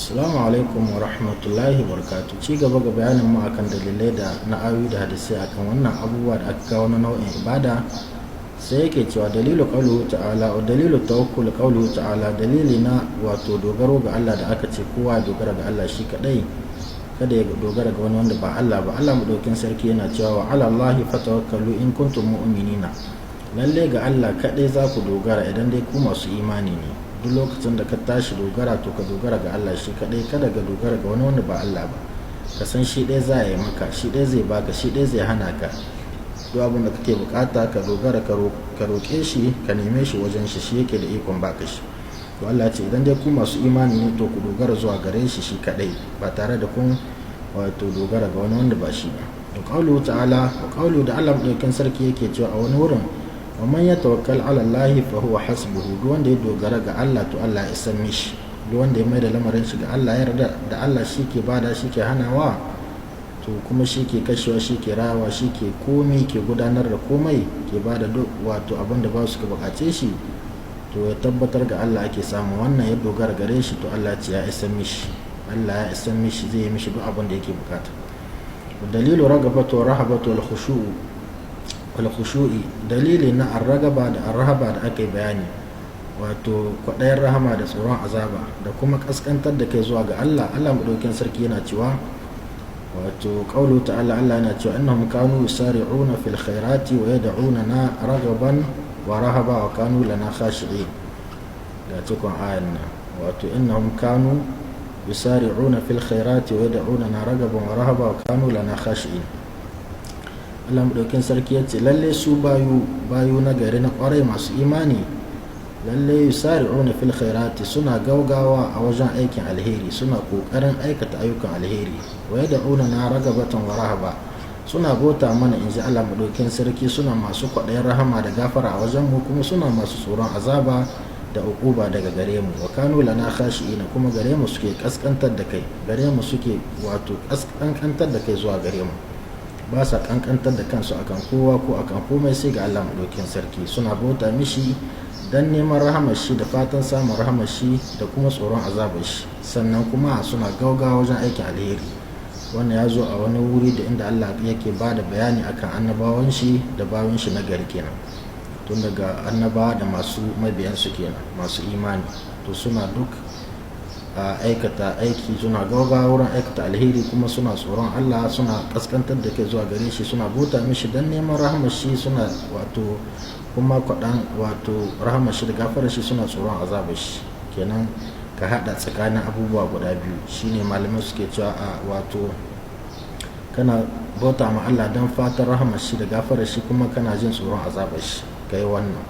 Assalamu alaikum wa rahmatullahi wa barakatuh. Ci gaba ga bayanin mu akan dalilai da na ayoyi da hadisai akan wannan abubuwa da aka kawo na nau'in ibada, sai yake cewa dalilu qawluhu ta'ala wa dalilu tawakkul qawluhu ta'ala, dalili na wato dogaro ga Allah da aka ce kowa dogara ga Allah shi kadai, kada ya dogara ga wani wanda ba Allah ba. Allah madaukin sarki yana cewa wa 'ala Allahi fatawakkalu in kuntum mu'minina, lalle ga Allah kadai za ku dogara idan dai ku masu imani ne. Duk lokacin da ka tashi dogara to ka dogara ga Allah shi kadai, kada ka dogara ga wani wanda ba Allah ba. Ka san shi ɗaya za ya yi maka, shi ɗaya zai baka, shi ɗaya zai hana ka. Duk abin da kake bukata ka dogara ka roƙe shi, ka neme shi wajen shi, shi yake da ikon baka shi. To Allah ce idan dai ku masu imani ne to ku dogara zuwa gare shi shi kadai, ba tare da kun wato dogara ga wani wanda ba shi ba. To qawluhu ta'ala, wa qawlu da Allah madaukakin sarki yake cewa a wani wurin, wa man yatawakkal 'ala Allah fa huwa hasbuhu, duk wanda ya dogara ga Allah to Allah ya san mishi. Duk wanda ya maida lamarin shi ga Allah, ya yarda da Allah shi ke bada, shi ke hanawa, to kuma shi ke kashewa, shi ke rawa, shi ke komai, ke gudanar da komai, ke bada duk wato abin da ba su ka bukace shi, to ya tabbatar ga Allah ake samu wannan. Ya dogara gare shi to Allah ya isan mishi, Allah ya isan mishi, zai yi mishi duk abin da yake bukata. Dalilu ragabatu wa rahabatu wal khushu'i, dalili na arragaba da arrahaba da aka yi bayani, wato kwaɗayin rahama da tsoron azaba da kuma kaskantar da kai zuwa ga Allah. Allah madaukakin sarki yana cewa, wato qawlu ta'ala, Allah yana cewa innahum kanu yusari'una fil khairati wa yad'unana ragaban wa rahaba wa kanu lana khashi'in. Da cikon ayan nan, wato innahum kanu yusari'una fil khairati wa yad'unana ragaban wa rahaba wa kanu lana khashi'in. Allah madaukakin sarki ya ce lalle su bayu na gari na kwarai masu imani, lalle yusari'una fil khairati, suna gaugawa a wajen aikin alheri, suna kokarin aikata ayyukan alheri. Wa yad'unana ragabatan wa rahaba, suna bota mana inji Allah madaukakin sarki, suna masu kwaɗayin rahama da gafara a wajen mu, kuma suna masu tsoron azaba da uquba daga gare mu. Wa kanu lana khashi'ina, kuma gare mu suke kaskantar da kai, gare mu suke wato kaskantar da kai zuwa gare mu, ba sa kankantar da kansu akan kowa ko akan komai sai ga Allah madaukakin sarki. Suna bauta mishi dan neman rahamar shi da fatan samun rahamar shi da kuma tsoron azabar shi, sannan kuma suna gaugawa wajen aikin alheri. Wannan ya zo a wani wuri da inda Allah yake ba da bayani akan annabawan shi da bayan shi na gari kenan, tun daga annabawa da masu mabiyan su kenan, masu imani, to suna duk aikata aiki, suna gaugawa wurin aikata alheri, kuma suna tsoron Allah, suna kaskantar da kai zuwa gare shi, suna bauta mishi dan neman rahamar shi, suna wato kuma kwaɗan wato rahamar shi da gafarar shi, suna tsoron azabar shi. Kenan ka haɗa tsakanin abubuwa guda biyu, shine malamai suke cewa wato kana bauta ma Allah dan fatan rahamar shi da gafarar shi, kuma kana jin tsoron azabar shi. Kai wannan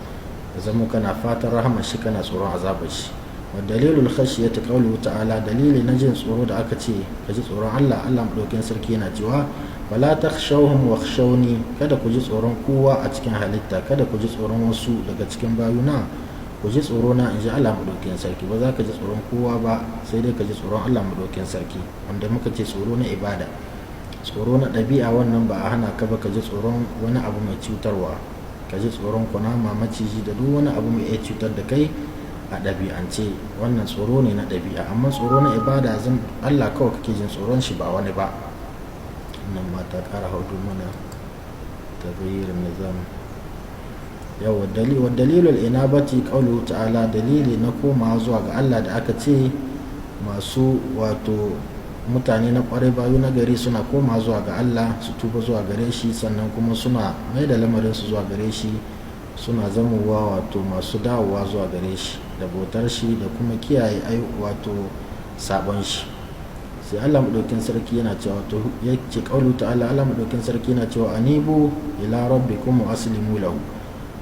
zama kana fatan rahamar shi, kana tsoron azabar shi. Wa dalilul khashiyati qawluhu ta'ala, dalili na jin tsoro da aka ce ka ji tsoron Allah. Allah madaukakin sarki yana cewa wala takhshawhum wakhshawni, kada ku ji tsoron kowa a cikin halitta, kada ku ji tsoron wasu daga cikin bayuna, ku ji tsoro na inji Allah madaukakin sarki. Ba za ka ji tsoron kowa ba, sai dai ka ji tsoron Allah madaukakin sarki, wanda muka ce tsoro na ibada. Tsoro na ɗabi'a wannan ba a hana ka ba, ka ji tsoron wani abu mai cutarwa, ka ji tsoron kunama, maciji da duk wani abu mai iya cutar da kai a ɗabi'ance, wannan tsoro ne na ɗabi'a. Amma tsoro na ibada, zan Allah kawai kake jin tsoron shi, ba wani ba. Nan ma ta ƙara haudu mana taghyirin nizam. Yawa dalilul inabati qawluhu ta'ala, dalili na koma zuwa ga Allah da aka ce masu wato mutane na kwarai bayu na gari suna koma zuwa ga Allah, su tuba zuwa gare shi, sannan kuma suna mai da lamarin su zuwa gare shi, suna zamowa wato masu dawowa zuwa gare shi da bautar shi da kuma kiyaye wato sabon shi. Sai Allah madaukakin sarki yana cewa, to yake qaulu ta'ala, Allah madaukakin sarki yana cewa anibu ila rabbikum wa aslimu lahu,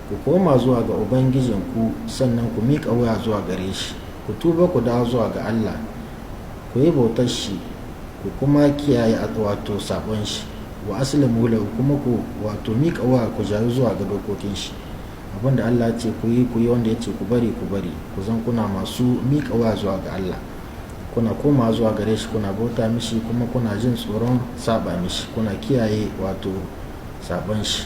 ku koma zuwa ga ubangijinku, sannan ku miƙa wuya zuwa gare shi, ku tuba ku dawo zuwa ga Allah, ku yi bautar shi, ku kuma kiyaye wato sabon shi. Wa aslimu lahu, kuma ku wato miƙa wuya, ku jaru zuwa ga dokokin shi. Abinda Allah ya ce ku yi, wanda ya ce ku bari, ku zan kuna masu miƙa wuya zuwa ga Allah, kuna koma zuwa gare shi, kuna bauta mishi, kuma kuna jin tsoron saba mishi, kuna kiyaye wato sabon shi.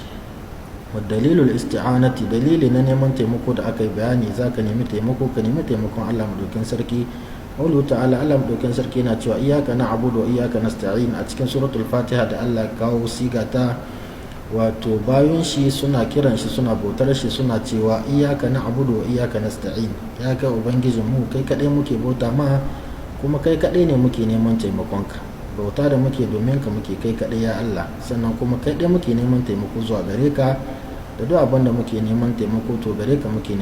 Wa dalilul isti'anati, dalili na neman taimako da aka yi bayani, za ka nemi taimako, ka nemi taimakon Allah madaukakin sarki qawlu ta'ala Allah madaukin sarki yana cewa iyyaka na'budu wa iyyaka nasta'in a cikin suratul fatiha da Allah kawo siga ta wato bayan shi suna kiran shi suna bautar shi suna cewa iyyaka na'budu wa iyyaka nasta'in, ya kai ubangijin mu kai kadai muke bauta ma kuma kai kadai ne muke neman taimakonka, bauta da muke domin ka muke kai kadai ya Allah, sannan kuma kai dai muke neman taimako zuwa gare ka da duk abin da muke neman taimako to gare ka muke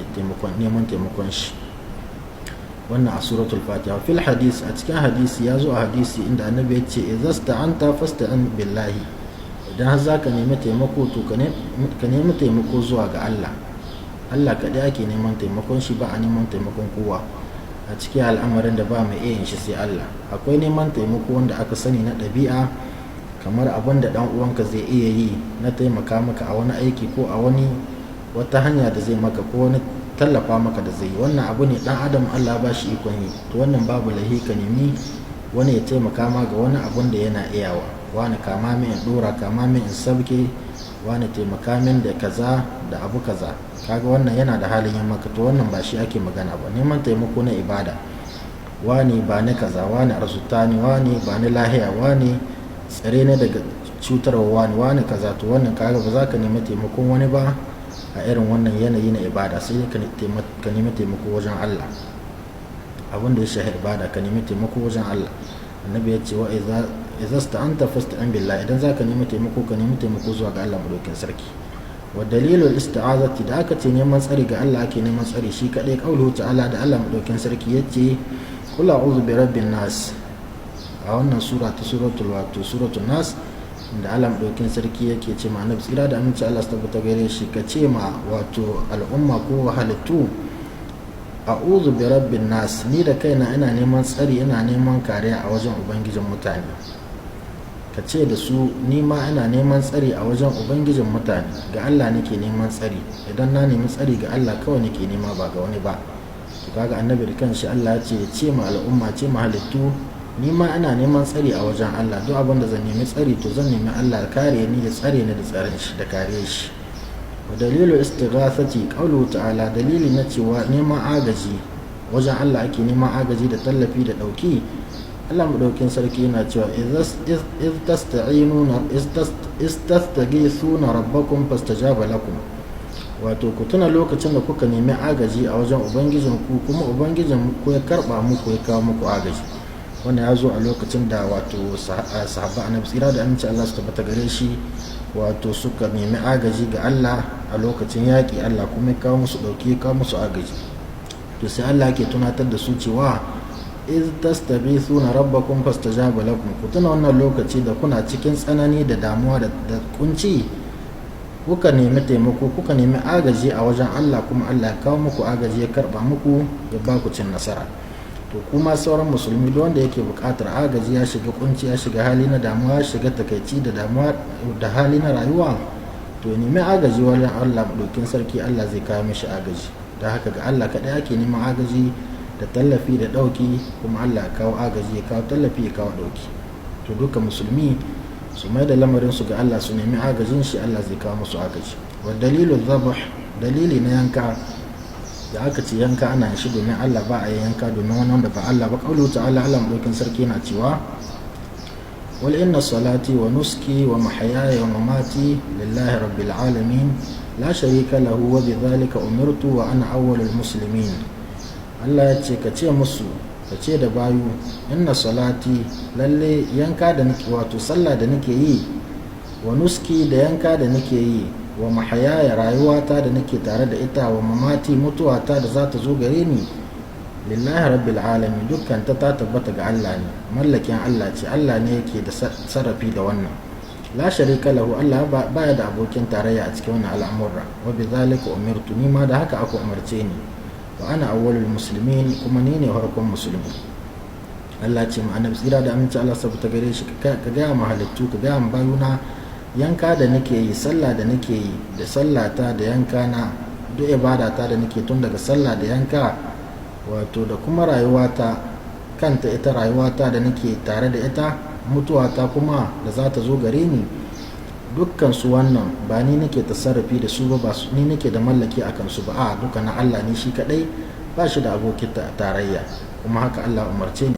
neman taimakon shi. Wannan a suratul fatiha. Fil hadis, a cikin hadisi ya zo a hadisi inda annabi ya ce idza sta'anta fasta'in billahi, idan har zaka nemi taimako to ka nemi taimako zuwa ga Allah. Allah kadai ake neman taimakon shi, ba a neman taimakon kowa a cikin al'amarin da ba mai iya yin shi sai Allah. Akwai neman taimako wanda aka sani na ɗabi'a, kamar abin da dan uwanka zai iya yi na taimaka maka a wani aiki ko a wata hanya da zai maka ko wani tallafa maka da zai yi, wannan abu ne dan adam Allah ba shi ikon yi, to wannan babu lahi ka nemi wani ya taimaka ma ga wani abun da yana iyawa, wani kama min in dora, kama min in sabke, wani taimaka min da kaza da abu kaza, kaga wannan yana da halin yin maka, to wannan ba shi ake magana ba. Neman taimako na ibada, wani ba ni kaza, wani arzutani, wani ba ni lahiya, wani tsare ne daga cutarwa, wani kaza, to wannan kaga ba za ka nemi taimakon wani ba a irin wannan yanayi na ibada, sai ka nemi taimako wajen Allah. Abin da ya shahi ibada ka nemi taimako wajen Allah. Annabi ya ce wa idza sta'anta fasta'in billah, idan zaka nemi taimako ka nemi taimako zuwa ga Allah madaukakin sarki. Wa dalilul isti'azati, da aka ce neman tsari ga Allah ake neman tsari shi kadai, qauluhu ta'ala da Allah madaukakin sarki yace qul a'udhu bi rabbin nas, a wannan sura ta suratul nas, da Allah madaukin sarki yake ce ma annabi tsira da aminci Allah su tabbata gare shi ka ce ma wato al'umma ko halittu a'udhu bi rabbin nas, ni da kaina ina neman tsari, ina neman kariya a wajen ubangijin mutane. Ka ce da su ni ma ina neman tsari a wajen ubangijin mutane, ga Allah nake neman tsari, idan na nemi tsari ga Allah kawai nake nema ba ga wani ba. To kaga annabi da kanshi Allah ya ce ma al'umma, ce ma halittu ni ma ina neman tsari a wajen Allah, duk abin da zan nemi tsari to zan nemi Allah kare ni, ya tsare ni da tsarin shi da kare shi. Wa dalilu istighathati qawluhu ta'ala, dalili na cewa neman agaji wajen Allah ake neman agaji da tallafi da dauki. Allah madaukin sarki yana cewa istastaghithuna rabbakum fastajaba lakum, wato ku tuna lokacin da kuka nemi agaji a wajen ubangijinku kuma ubangijin ku ya karba muku, ya kawo muku agaji. Wannan ya zo a lokacin da wato sahaba annabi tsira da aminci Allah su tabbata gare shi wato suka nemi agaji ga Allah a lokacin yaƙi, Allah kuma ya kawo musu ɗauki, ya kawo musu agaji. To sai Allah ke tunatar da su cewa iz tastabithuna rabbakum fastajaba lakum, ku tuna wannan lokaci da kuna cikin tsanani da damuwa da kunci, kuka nemi taimako, kuka nemi agaji a wajen Allah, kuma Allah ya kawo muku agaji, ya karba muku, ya ba ku cin nasara. To kuma sauran musulmi da wanda yake buƙatar agaji, ya shiga kunci, ya shiga hali na damuwa, ya shiga takaici da damuwa da hali na rayuwa, to ya nemi agaji wajen Allah madaukin sarki, Allah zai kawo mishi agaji. Da haka ga Allah kaɗai ake neman agaji da tallafi da ɗauki, kuma Allah ya kawo agaji, ya kawo tallafi, ya kawo ɗauki. To duka musulmi su mai da lamarin su ga Allah, su nemi agajin shi, Allah zai kawo musu agaji. Wa dalilu dhabh, dalili na yanka, da aka ce yanka ana shi domin Allah, ba a yanka domin wani wanda ba Allah ba. Qaulu ta'ala, Allah madaukin sarki yana cewa wal inna salati wa nuski wa mahyaya wa mamati lillahi rabbil alamin la sharika lahu wa bidhalika umirtu wa ana awwalul muslimin. Allah ya ce ka ce musu, ka ce da bayu, inna salati, lalle yanka da nake, wato sallah da nake yi, wa nuski da yanka da nake yi, wa mahayaya rayuwata da nake tare da ita, wa mamati mutuwata da za ta zo gare ni, lillahi rabbil alamin, dukkan ta tabbata ga Allah ne, mallakin Allah ce, Allah ne yake da sarrafi da wannan. La sharika lahu, Allah baya da abokin tarayya a cikin wannan al'amura. Wa bidhalika umirtu, ni ma da haka aka umarce ni. Wa ana awwalul muslimin, kuma ni ne farkon musulmi. Allah ce ma annabi tsira da aminci Allah saboda gare shi, ka ga ma halittu, ka ga ma bayuna, yanka da nake yi, sallah da nake yi, da sallata da yanka na, duk ibadata da nake tun daga sallah da yanka, wato da kuma rayuwata kanta, ita rayuwata da nake tare da ita, mutuwata kuma da za ta zo gare ni, dukkan su wannan ba ni nake tasarrufi da su ba su ni nake da mallaki akan su ba, a duka na Allah ne shi kadai, ba shi da abokin tarayya. kuma haka Allah umarce ni